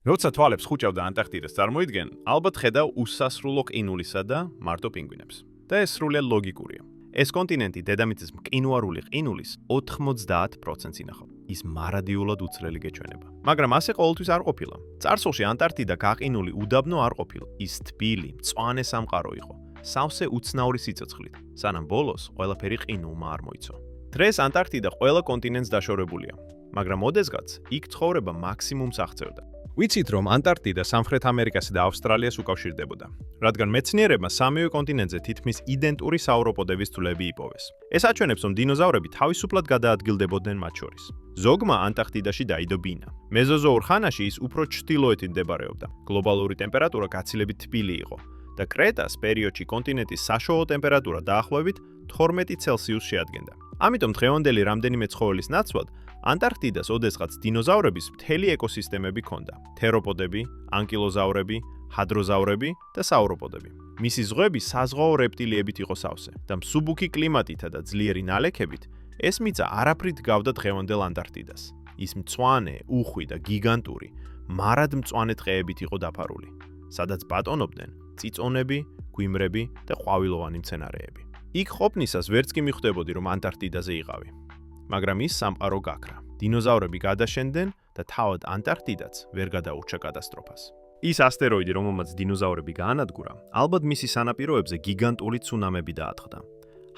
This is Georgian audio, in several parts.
როცა თვალებს ხუჭავდა ანტარქტიდას წარმოიდგენ, ალბათ ხედავ უსასრულო ყინულისა და მარტო პინგვინებს. და ეს სრულიად ლოგიკურია. ეს კონტინენტი დედამიწის მყინვარული ყინულის 90%-ს ინახავ. ის მარადიულად უცვლელი გეჩვენება. მაგრამ ასე ყოველთვის არ ყოფილა. წარსულში ანტარქტიდა გაყინული უდაბნო არ ყოფილა. ის თბილი, მწვანე სამყარო იყო. სავსე უცნაური სიცოცხლით, სანამ ბოლოს ყველაფერი ყინულმა არ მოიცვა. დღეს ანტარქტიდა ყველა კონტინენტს დაშორებულია, მაგრამ ოდესღაც იქ ცხოვრება მაქსიმუმს აღწევდა. ვიცით, რომ ანტარქტიდა სამხრეთ ამერიკასა და ავსტრალიას უკავშირდებოდა, რადგან მეცნიერებმა სამივე კონტინენტზე თითქმის იდენტური საუროპოდების თვლები იპოვეს. ეს აჩვენებს, რომ დინოზავრები თავისუფლად გადაადგილდებოდნენ მათ შორის. ზოგმა ანტარქტიდაში დაიდო ბინა. მეზოზოურ ხანაში ის უფრო ჩრდილოეთით მდებარეობდა. გლობალური ტემპერატურა გაცილებით თბილი იყო და კრეტას პერიოდში კონტინენტის საშუალო ტემპერატურა დაახლოებით 12 ცელსიუსს შეადგენდა. ამიტომ დღევანდელი რამდენიმე ცხოველის ნაცვლად ანტარქტიდას ოდესღაც დინოზავრების მთელი ეკოსისტემები ჰქონდა. თეროპოდები, ანკილოზავრები, ჰადროზავრები და საუროპოდები. მისი ზღვები საზღვაო რეპტილიებით იყო სავსე და მსუბუქი კლიმატითა და ძლიერი ნალექებით ეს მიწა არაფრით გავდა დღევანდელ ანტარქტიდას. ის მწვანე, უხვი და გიგანტური, მარადმწვანე ტყეებით იყო დაფარული, სადაც ბატონობდნენ წიწონები, გვიმრები და ყვავილოვანი მცენარეები. იქ ყოფნისას ვერც კი მიხვდებოდი, რომ ანტარქტიდაზე იყავი. მაგრამ ის სამყარო გაქრა. დინოზავრები გადაშენდნენ და თავად ანტარქტიდაც ვერ გადაურჩა კატასტროფას. ის ასტეროიდი, რომელმაც დინოზავრები გაანადგურა, ალბათ მისი სანაპიროებზე გიგანტური ცუნამები დაატყდა.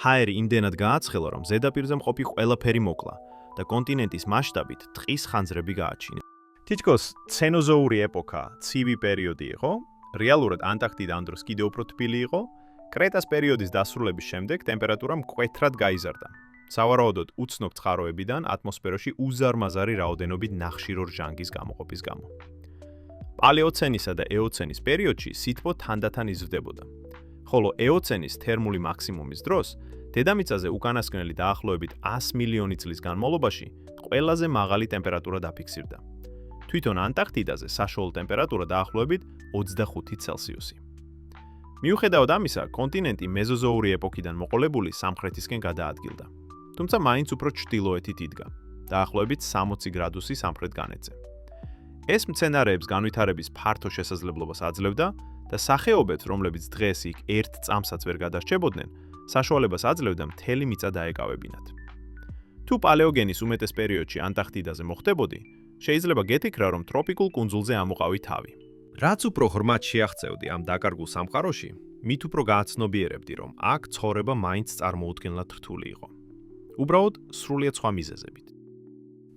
ჰაერი იმდენად გააცხელა, რომ ზედაპირზე მყოფი ყველაფერი მოკლა და კონტინენტის მასშტაბით ტყის ხანძრები გააჩინა. თითქოს ცენოზოური ეპოქა, ცივი პერიოდი იყო, რეალურად ანტარქტიდა ამ დროს კიდევ უფრო თბილი იყო. კრეტას პერიოდის დასრულების შემდეგ ტემპერატურა მკვეთრად გაიზარდა. სავარაუდოდ უცნობ წყაროებიდან ატმოსფეროში უზარმაზარი რაოდენობით ნახშირორ ჟანგის გამოყოფის გამო. პალეოცენისა და ეოცენის პერიოდში სითბო თანდათან იზრდებოდა. ხოლო ეოცენის თერმული მაქსიმუმის დროს დედამიწაზე უკანასკნელი დაახლოებით 100 მილიონი წლის განმავლობაში ყველაზე მაღალი ტემპერატურა დაფიქსირდა. თვითონ ანტარქტიდაზე საშუალო ტემპერატურა დაახლოებით 25 ცელსიუსი. მიუხედავად ამისა, კონტინენტი მეზოზოური ეპოქიდან მოყოლებული სამხრეთისკენ გადაადგილდა. თუმცა მაინც უფრო ჩრდილოეთით იდგა, დაახლოებით 60 გრადუსი სამხრეთ განედზე. ეს მცენარეებს განვითარების ფართო შესაძლებლობას აძლევდა და სახეობებს, რომლებიც დღეს იქ ერთ წამსაც ვერ გადარჩებოდნენ, საშუალებას აძლევდა მთელი მიწა დაეკავებინათ. თუ პალეოგენის უმეტეს პერიოდში ანტარქტიდაზე მოხდებოდი, შეიძლება გეთიქრა, რომ ტროპიკულ კუნძულზე ამოყავი თავი. რაც უფრო ღრმად შეაღწევდი ამ დაკარგულ სამყაროში, მით უფრო გააცნობიერებდი, რომ აქ ცხოვრება მაინც წარმოუდგენლად რთული იყო. უბრალოდ სრულიად სხვა მიზეზებით.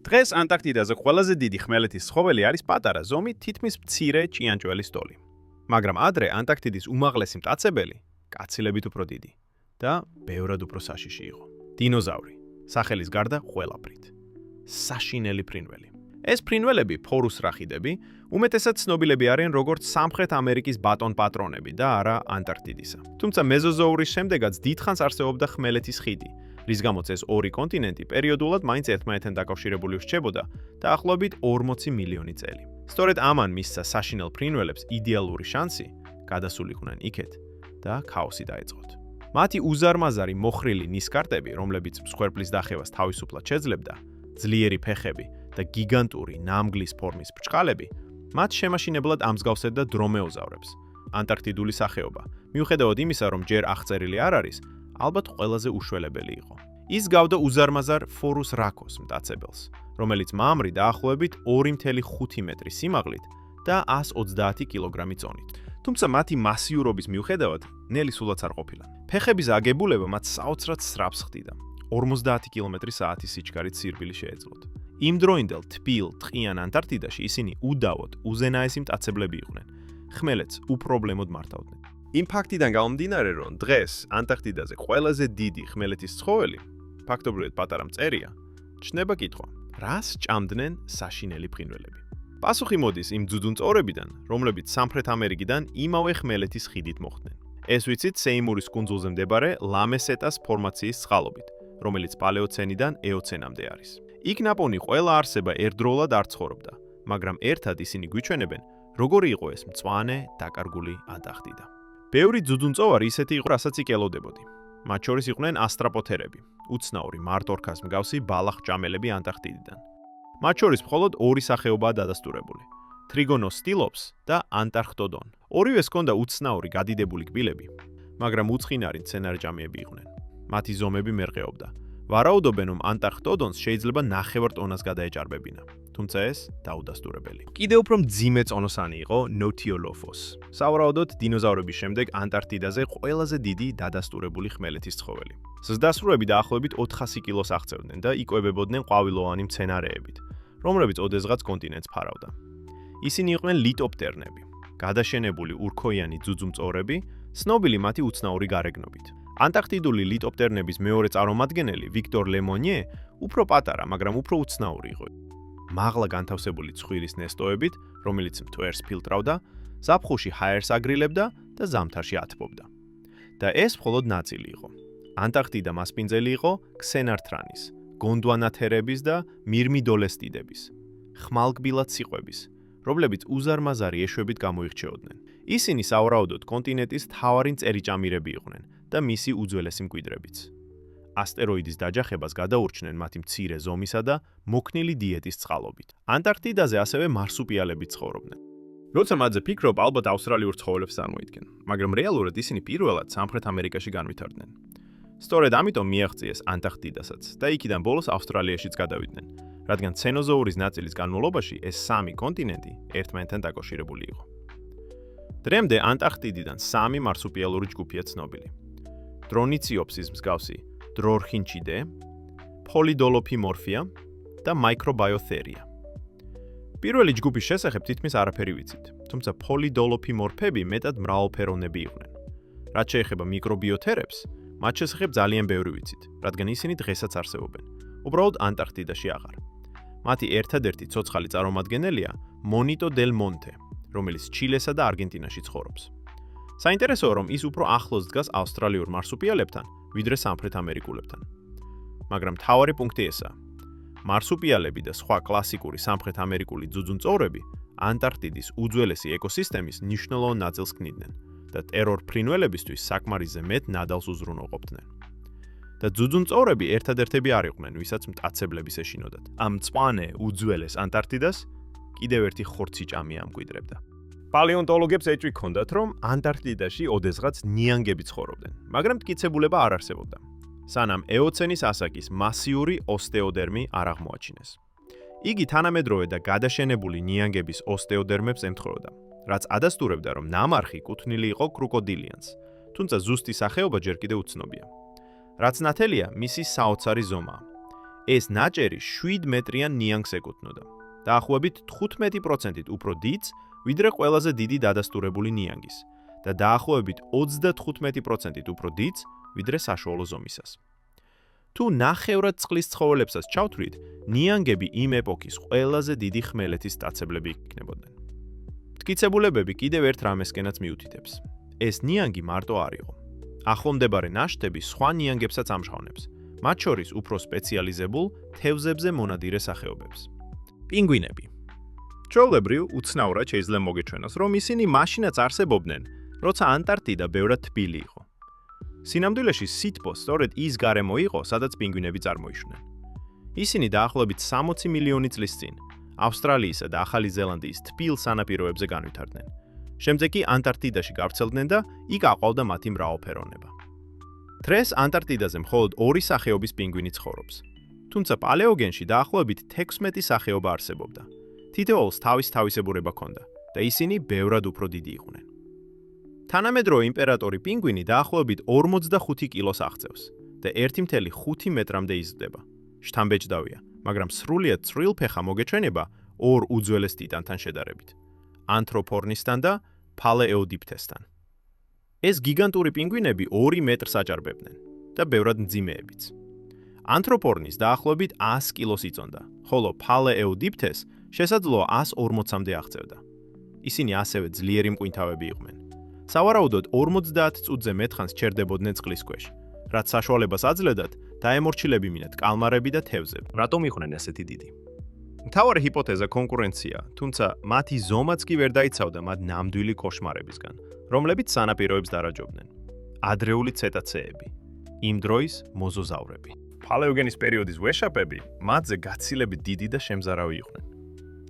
დღეს ანტარქტიდაზე ყველაზე დიდი ხმელეთის ცხოველი არის პატარა ზომით თითქმის მცირე ჭიანჭველის ტოლი. მაგრამ ადრე ანტარქტიდის უმაღლესი მტაცებელი კაცილებით უფრო დიდი და ბევრად უფრო საშიში იყო. დინოზავრი, სახელის გარდა ყველაფრით. საშინელი ფრინველი. ეს ფრინველები, ფორუსრახიდები, უმეტესად ცნობილები არიან როგორც სამხრეთ ამერიკის ბატონ პატრონები და არა ანტარქტიდისა. თუმცა მეზოზოურის შემდეგაც დიდხანს არსებობდა ხმელეთის ხიდი, რის გამოც ეს ორი კონტინენტი პერიოდულად მაინც ერთმანეთთან დაკავშირებული რჩებოდა დაახლოებით 40 მილიონი წელი. სწორედ ამან მისცა საშინელ ფრინველებს იდეალური შანსი გადასულიყვნენ იქეთ და ქაოსი დაეწყოთ. მათი უზარმაზარი მოხრილი ნისკარტები, რომლებიც მსხვერპლის დახევას თავისუფლად შეძლებდა, ძლიერი ფეხები და გიგანტური ნამგლის ფორმის ბრჭყალები, მათ შემაშინებლად ამსგავსებდა დრომეოზავრებს, ანტარქტიდული სახეობა. მიუხედავად იმისა, რომ ჯერ აღწერილი არ არის, ალბათ ყველაზე უშველებელი იყო. ის გავდა უზარმაზარ ფორუს რაკოს მტაცებელს, რომელიც მამრი დაახლოებით 2,5 მეტრი სიმაღლით და 130 კილოგრამი წონით. თუმცა მათი მასიურობის მიუხედავად, ნელი სულაც არ ყოფილა. ფეხების აგებულება მათ საოცრად სწრაფს ხდიდა. 50 კმ/სთ სიჩქარით სირბილი შეეძლოთ. იმ დროინდელ თბილ ტყიან ანტარქტიდაში ისინი უდავოდ უზენაესი მტაცებლები იყვნენ. ხმელეთს უპრობლემოდ მართავდნენ. იმ ფაქტიდან გამომდინარე, რომ დღეს ანტარქტიდაზე ყველაზე დიდი ხმელეთის ცხოველი, ფაქტობრივად პატარა მწერია, ჩნდება კითხვა, რას ჭამდნენ საშინელი ფრინველები. პასუხი მოდის იმ ძუძუნწოვრებიდან, რომლებიც სამხრეთ ამერიკიდან იმავე ხმელეთის ხიდით მოხვდნენ. ეს ვიცით სეიმურის კუნძულზე მდებარე ლამესეტას ფორმაციის წყალობით, რომელიც პალეოცენიდან ეოცენამდე არის. იქ ნაპოვნი ყველა არსება ერთდროულად არ ცხოვრობდა, მაგრამ ერთად ისინი გვიჩვენებენ, როგორი იყო ეს მწვანე, დაკარგული ანტარქტიდა. ბევრი ძუძუნწოვარი ისეთი იყო, რასაც იქ ელოდებოდი. მათ შორის იყვნენ ასტრაპოთერები, უცნაური მარტორქას მსგავსი ბალახჭამელები ანტარქტიდიდან. მათ შორის მხოლოდ ორი სახეობაა დადასტურებული. ტრიგონოსტილოპს და ანტარქტოდონ. ორივეს ჰქონდა უცნაური გადიდებული კბილები, მაგრამ უცხინარი მცენარეჭამიები იყვნენ. მათი ზომები მერყეობდა. ვარაუდობენ, რომ ანტარქტოდონს შეიძლება 9 ტონას გადაეჭარბებინა. თუმცა ეს დაუდასტურებელი. კიდევ უფრო მძიმე წონოსანი იყო ნოთიოლოფოს. სავარაუდოდ, დინოზავრების შემდეგ ანტარქტიდაზე ყველაზე დიდი დადასტურებული ხმელეთის ცხოველი. ზრდასრულები დაახლოებით 400 კილოს აღწევდნენ და იკვებებოდნენ ყვავილოვანი მცენარეებით, რომლებიც ოდესღაც კონტინენტს ფარავდა. ისინი იყვნენ ლიტოპტერნები, გადაშენებული ურქოიანი ძუძუმწოვრები, ცნობილი მათი უცნაური გარეგნობით. ანტარქტიდული ლიტოპტერნების მეორე წარმომადგენელი ვიქტორ ლემონიე უფრო პატარა, მაგრამ უფრო უცნაური იყო. მაღლა განთავსებული ცხვირის ნესტოებით, რომელიც მტვერს ფილტრავდა, ზაფხულში ჰაერს აგრილებდა და ზამთარში ათბობდა. და ეს მხოლოდ ნაწილი იყო. ანტარქტიდა მასპინძელი იყო ქსენართრანის, გონდვანათერების და მირმიდოლესტიდების, ხმალკბილად ციყვების, რომლებიც უზარმაზარი ეშვებით გამოირჩეოდნენ. ისინი სავარაუდოდ კონტინენტის მთავარი მწერიჭამირები იყვნენ და მისი უძველესი მკვიდრებიც. ასტეროიდის დაჯახებას გადაურჩნენ მათი მცირე ზომისა და მოქნილი დიეტის წყალობით. ანტარქტიდაზე ასევე მარსუპიალები ცხოვრობდნენ. როცა მათზე ფიქრობ, ალბათ ავსტრალიურ ცხოველებს წარმოიდგენ, მაგრამ რეალურად ისინი პირველად სამხრეთ ამერიკაში განვითარდნენ. სწორედ ამიტომ მიაღწიეს ანტარქტიდასაც და იქიდან ბოლოს ავსტრალიაშიც გადავიდნენ, რადგან ცენოზოურის ნაწილის განმავლობაში ეს სამი კონტინენტი ერთმანეთთან დაკავშირებული იყო. დღემდე ანტარქტიდიდან 3 მარსუპიალური ჯგუფია ცნობილი. დრონიციოპსის მსგავსი დრორხინჩიდე, პოლიდოლოფიმორფია და მაიკრობაიოთერია. პირველი ჯგუფის შესახებ თითქმის არაფერი ვიცით, თუმცა პოლიდოლოფიმორფები მეტად მრავალფეროვნები იყვნენ. რაც შეეხება მიკრობიოთერებს, მათ შესახებ ძალიან ბევრი ვიცით, რადგან ისინი დღესაც არსებობენ, უბრალოდ ანტარქტიდაში აღარ. მათი ერთადერთი ცოცხალი წარმომადგენელია მონიტო დელ მონტე, რომელიც ჩილესა და არგენტინაში ცხოვრობს. საინტერესოა, რომ ის უფრო ახლოს დგას ავსტრალიურ მარსუპიალებთან, ვიდრე სამხრეთ ამერიკულებთან. მაგრამ მთავარი პუნქტი ესაა. მარსუპიალები და სხვა კლასიკური სამხრეთ ამერიკული ძუძუმწოვრები ანტარქტიდის უძველესი ეკოსისტემის მნიშვნელოვან ნაწილს ქმნიდნენ და ტერორ ფრინველებისთვის საკმარისზე მეტ ნადავლს უზრუნველყოფდნენ. და ძუძუმწოვრები ერთადერთები არ იყვნენ, ვისაც მტაცებლების ეშინოდათ. ამ მწვანე უძველეს ანტარქტიდას კიდევ ერთი ხორცი ჭამი ამკვიდრებდა. პალეონტოლოგებს ეჭვი ჰქონდათ, რომ ანტარქტიდაში ოდესღაც ნიანგები ცხოვრობდნენ, მაგრამ მტკიცებულება არ არსებობდა. სანამ ეოცენის ასაკის მასიური ოსტეოდერმი არ აღმოაჩინეს. იგი თანამედროვე და გადაშენებული ნიანგების ოსტეოდერმებს ემთხვეოდა, რაც ადასტურებდა, რომ ნამარხი კუთვნილი იყო კროკოდილიანს, თუმცა ზუსტი სახეობა ჯერ კიდევ უცნობია. რაც ნათელია, მისი საოცარი ზომაა. ეს ნაჭერი 7 მეტრიან ნიანგს ეკუთვნოდა, დაახლოებით 15%-ით უფრო დიდს, ვიდრე ყველაზე დიდი დადასტურებული ნიანგის და დაახლოებით 35%-ით უფრო დიდს, ვიდრე საშუალო ზომისას. თუ ნახევრად წყლის ცხოველებსაც ჩავთვლით, ნიანგები იმ ეპოქის ყველაზე დიდი ხმელეთის მტაცებლები იქნებოდნენ. მტკიცებულებები კიდევ ერთ რამესკენაც მიუთითებს. ეს ნიანგი მარტო არ იყო. ახლომდებარე ნაშთები სხვა ნიანგებსაც ამჟღავნებს, მათ შორის უფრო სპეციალიზებულ თევზებზე მონადირე სახეობებს. პინგვინები. ჩვეულებრივ, უცნაურად შეიძლება მოგეჩვენოს, რომ ისინი მაშინაც არსებობდნენ, როცა ანტარქტიდა ბევრად თბილი იყო. სინამდვილეში სითბო სწორედ ის გარემო იყო, სადაც პინგვინები წარმოიშვნენ. ისინი დაახლოებით 60 მილიონი წლის წინ ავსტრალიისა და ახალი ზელანდიის თბილ სანაპიროებზე განვითარდნენ. შემდეგ კი ანტარქტიდაში გავრცელდნენ და იქ აყვავდა მათი მრავალფეროვნება. დღეს ანტარქტიდაზე მხოლოდ 2 სახეობის პინგვინი ცხოვრობს. თუმცა პალეოგენში დაახლოებით 16 სახეობა არსებობდა. თითოეულს თავის თავისებურება ჰქონდა და ისინი ბევრად უფრო დიდი იყვნენ. თანამედროვე იმპერატორი პინგვინი დაახლოებით 45 კილოს აღწევს და 1.5 მეტრამდე იზრდება. შთამბეჭდავია, მაგრამ სრულიად წვრილფეხა მოგეჩვენება 2 უძველეს ტიტანთან შედარებით. ანთროპორნისთან და პალეოდიპთესთან. ეს გიგანტური პინგვინები 2 მეტრს აჭარბებდნენ და ბევრად მძიმეებიც. ანთროპორნის დაახლოებით 100 კილოს იწონდა, ხოლო პალეოდიპთეს შესაძლოა 140-მდე აღწევდა. ისინი ასევე ძლიერი მკვინთავები იყვნენ. სავარაუდოდ 50 წუთზე მეტხანს ჩერდებოდნენ წყლის ქვეშ, რაც საშუალებას აძლევდათ დაემორჩილებინათ კალმარები და თევზები. რატომ იყვნენ ესეთი დიდი? მთავარი ჰიპოთეზა კონკურენცია, თუმცა მათი ზომაც კი ვერ დაიცავდა მათ ნამდვილი კოშმარებისგან, რომლებიც სანაპიროებს დარაჯობდნენ. ადრეული ცეტაცეები, იმ დროის მოზოზავრები. პალეოგენის პერიოდის ვეშაპები მათზე გაცილებით დიდი და შემზარავი იყვნენ.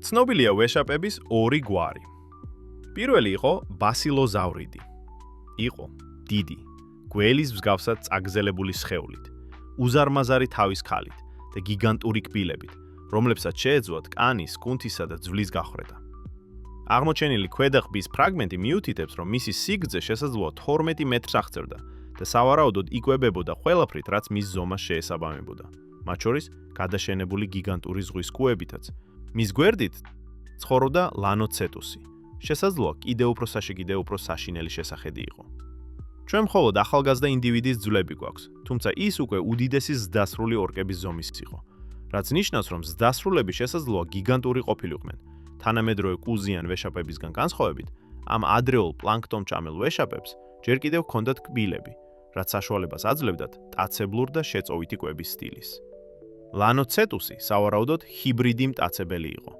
ცნობილია ვეშაპების ორი გვარი. პირველი იყო ბასილოზავრიდი. იყო დიდი, გველის მსგავსად წაგზელებული სხეულით, უზარმაზარი თავის ქალით და გიგანტური კბილებით, რომლებსაც შეეძლოთ კანის, კუნთისა და ძვლის გახრედა. აღმოჩენილი ქვედაღბის ფრაგმენტი მიუთითებს, რომ მისი სიგრძე შესაძლოა 12 მეტრს აღწევდა და სავარაუდოდ იკვებებოდა ყველაფრით, რაც მის ზომას შეესაბამებოდა, მათ შორის გადაშენებული გიგანტური ზღვის კუებითაც. მის გვერდით ცხოვრობდა ლანოცეტუსი. შესაძლოა კიდევ უფრო საშინელი შესახედი იყო. ჩვენ მხოლოდ ახალგაზრდა ინდივიდის ძვლები გვაქვს, თუმცა ის უკვე უდიდესი ზრდასრული ორკების ზომის იყო, რაც ნიშნავს, რომ ზრდასრულები შესაძლოა გიგანტური ყოფილიყვნენ. თანამედროვე კუზიან ვეშაპებისგან განსხვავებით, ამ ადრეულ პლანქტონჭამელ ვეშაპებს ჯერ კიდევ ჰქონდათ კბილები, რაც საშუალებას აძლევდათ მტაცებლურ და შეწოვითი კვების სტილის. ლანოცეტუსი სავარაუდოდ ჰიბრიდი მტაცებელი იყო.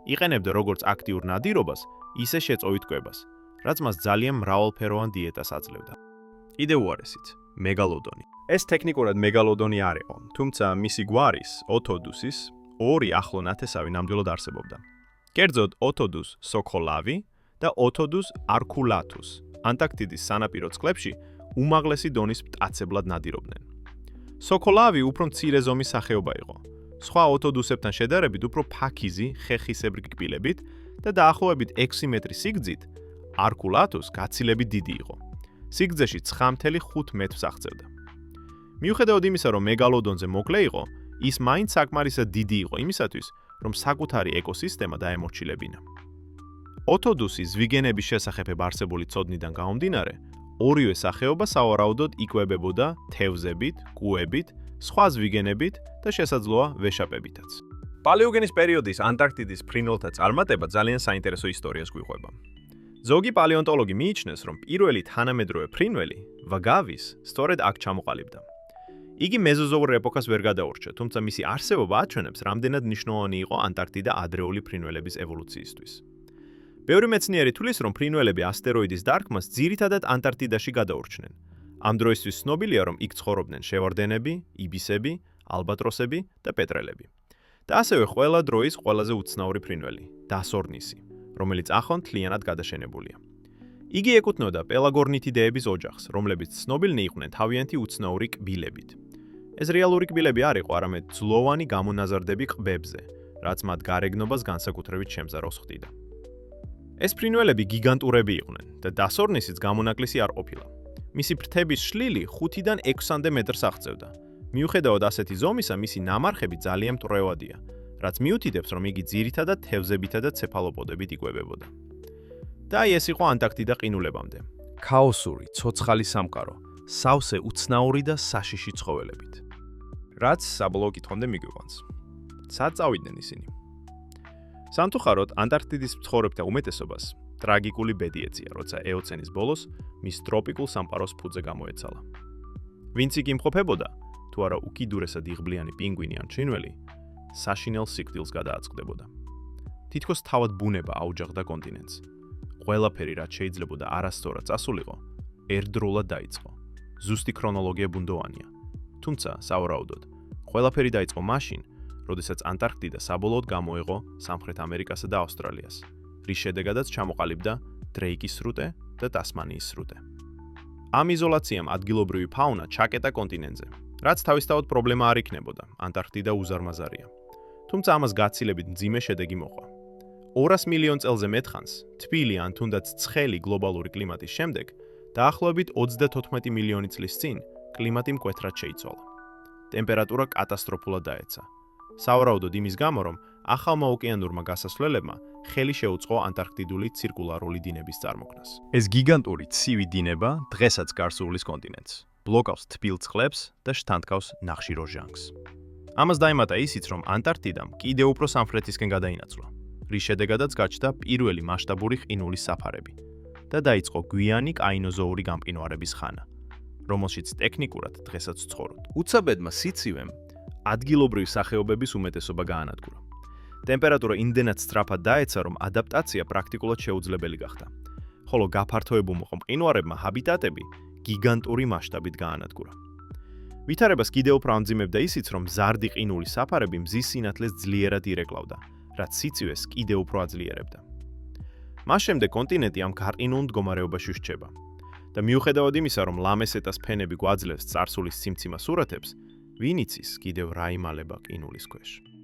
იყენებდა როგორც აქტიურ ნადირობას, ისე შეწოვით კვებას, რაც მას ძალიან მრავალფეროვან დიეტას აძლევდა. კიდევ უარესით, მეგალოდონი. ეს ტექნიკურად მეგალოდონი არ იყო, თუმცა მისი გვარის, ოთოდუსის, ორი ახლო ნათესავი ნამდვილად არსებობდა. კერძოდ ოთოდუს სოკოლავი და ოთოდუს არქულათუს ანტარქტიდის სანაპირო წყლებში უმაღლესი დონის მტაცებლად ნადირობდნენ. სოკოლავი უფრო მცირე ზომის სახეობა იყო, სხვა ოთოდუსებთან შედარებით უფრო ფაქიზი, ხეხისებრი კბილებით და დაახლოებით 6 მეტრი სიგრძით, არქულათუს გაცილებით დიდი იყო. სიგრძეში 9.5 მეტრს აღწევდა. მიუხედავად იმისა, რომ მეგალოდონზე მოკლე იყო, ის მაინც საკმარისად დიდი იყო იმისათვის, რომ საკუთარი ეკოსისტემა დაემორჩილებინა. ოთოდუსის ზვიგენების შესახებ არსებული ცოდნიდან გამომდინარე, ორივე სახეობა სავარაუდოდ იკვებებოდა თევზებით, კუებით, სხვა ზვიგენებით და შესაძლოა ვეშაპებითაც. პალეოგენის პერიოდის ანტარქტიდის ფრინველთა წარმატება ძალიან საინტერესო ისტორიას გვიყვება. ზოგი პალეონტოლოგი მიიჩნევს, რომ პირველი თანამედროვე ფრინველი, ვაგავის, სწორედ აქ ჩამოყალიბდა. იგი მეზოზოურ ეპოქას ვერ გადაურჩა, თუმცა მისი არსებობა აჩვენებს, რამდენად მნიშვნელოვანი იყო ანტარქტიდა ადრეული ფრინველების ევოლუციისთვის. ბევრი მეცნიერი თვლის, რომ ფრინველები ასტეროიდის დარქმას ძირითადად ანტარქტიდაში გადაურჩნენ. ამ დროისთვის ცნობილია, რომ იქ ცხოვრობდნენ შევარდენები, იბისები, ალბატროსები და პეტრელები. და ასევე ყველა დროის ყველაზე უცნაური ფრინველი, დასორნისი, რომელიც ახლა მთლიანად გადაშენებულია. იგი ეკუთვნოდა პელაგორნითიდეების ოჯახს, რომლებიც ცნობილნი იყვნენ თავიანთი უცნაური კბილებით. ეს რეალური კბილები არ იყო, არამედ ძლოვანი გამონაზარდები ყბებზე, რაც მათ გარეგნობას განსაკუთრებით შემზარავს ხდიდა. ეს ფრინველები გიგანტურები იყვნენ და დასორნისიც გამონაკლისი არ ყოფილა. მისი ფრთების შლილი 5-დან 6-მდე მეტრს აღწევდა. მიუხედავად ასეთი ზომისა, მისი ნამარხები ძალიან მტვრევადია, რაც მიუთითებს, რომ იგი ძირითადად თევზებითა და ცეფალოპოდებით იკვებებოდა. და ეს იყო ანტარქტიდა ყინულებამდე. ქაოსური, ცოცხალი სამყარო, სავსე უცნაური და საშიში ცხოველებით. რაც საბოლოო კითხვამდე მიგვიყვანს. სად წავიდნენ ისინი? სამწუხაროდ, ანტარქტიდის მცხოვრებთა უმეტესობას ტრაგიკული ბედი ეწია, როცა ეოცენის ბოლოს მის ტროპიკულ სამყაროს ფუძე გამოეცალა. ვინც იქ იმყოფებოდა, თუ არა უკიდურესად იღბლიანი პინგვინი ან ჩინველი, საშინელ სიკვდილს გადააწყდებოდა. თითქოს თავად ბუნება აუჯახდა კონტინენტს. ყველაფერი, რაც შეიძლებოდა არასწორად წასულიყო, ერთდროულად დაიწყო. ზუსტი ქრონოლოგია ბუნდოვანია. თუმცა, სავარაუდოდ, ყველაფერი დაიწყო მაშინ, როდესაც ანტარქტიდა საბოლოოდ გამოეღო სამხრეთ ამერიკასა და ავსტრალიას, რის შედეგადაც ჩამოყალიბდა დრეიკის სრუტე და ტასმანიის სრუტე. ამ იზოლაციამ ადგილობრივი ფაუნა ჩაკეტა კონტინენტზე, რაც თავისთავად პრობლემა არ იქნებოდა, ანტარქტიდა უზარმაზარია. თუმცა ამას გაცილებით მძიმე შედეგი მოყვა. 200 მილიონ წელზე მეტხანს, თბილი ან თუნდაც ცხელი გლობალური კლიმატის შემდეგ, დაახლოებით 34 მილიონი წლის წინ, კლიმატი მკვეთრად შეიცვალა. ტემპერატურა კატასტროფულად დაეცა. სავარაუდოდ იმის გამო, რომ ახალმა ოკეანურმა გასასვლელებმა ხელი შეუწყო ანტარქტიდული ცირკულარული დინების წარმოქმნას. ეს გიგანტური ცივი დინება დღესაც გარს უვლის კონტინენტს, ბლოკავს თბილ წყლებს და შთანთქავს ნახშირორჟანგს. ამას დაემატა ისიც, რომ ანტარქტიდამ კიდევ უფრო სამხრეთისკენ გადაინაცვლა, რის შედეგადაც გაჩნდა პირველი მასშტაბური ყინულის საფარები და დაიწყო გვიანი კაინოზოური გამყინვარების ხანა, რომელშიც ტექნიკურად დღესაც ვცხოვრობთ. უცაბედმა სიცივემ ადგილობრივი სახეობების უმეტესობა გაანადგურა. ტემპერატურა იმდენად სწრაფად დაეცა, რომ ადაპტაცია პრაქტიკულად შეუძლებელი გახდა, ხოლო გაფართოებულმა მყინვარებმა ჰაბიტატები გიგანტური მასშტაბით გაანადგურა. ვითარებას კიდევ უფრო ამძიმებდა ისიც, რომ მზარდი ყინულის საფარები მზის სინათლეს ძლიერად ირეკლავდა, რაც სიცივეს კიდევ უფრო აძლიერებდა. მას შემდეგ კონტინენტი ამ გარყინულ მდგომარეობაში რჩება და მიუხედავად იმისა, რომ ლამესეტას ფენები გვაძლევს წარსულის სიმციმა სურათებს, ვინ იცის კიდევ რა იმალება ყინულის ქვეშ.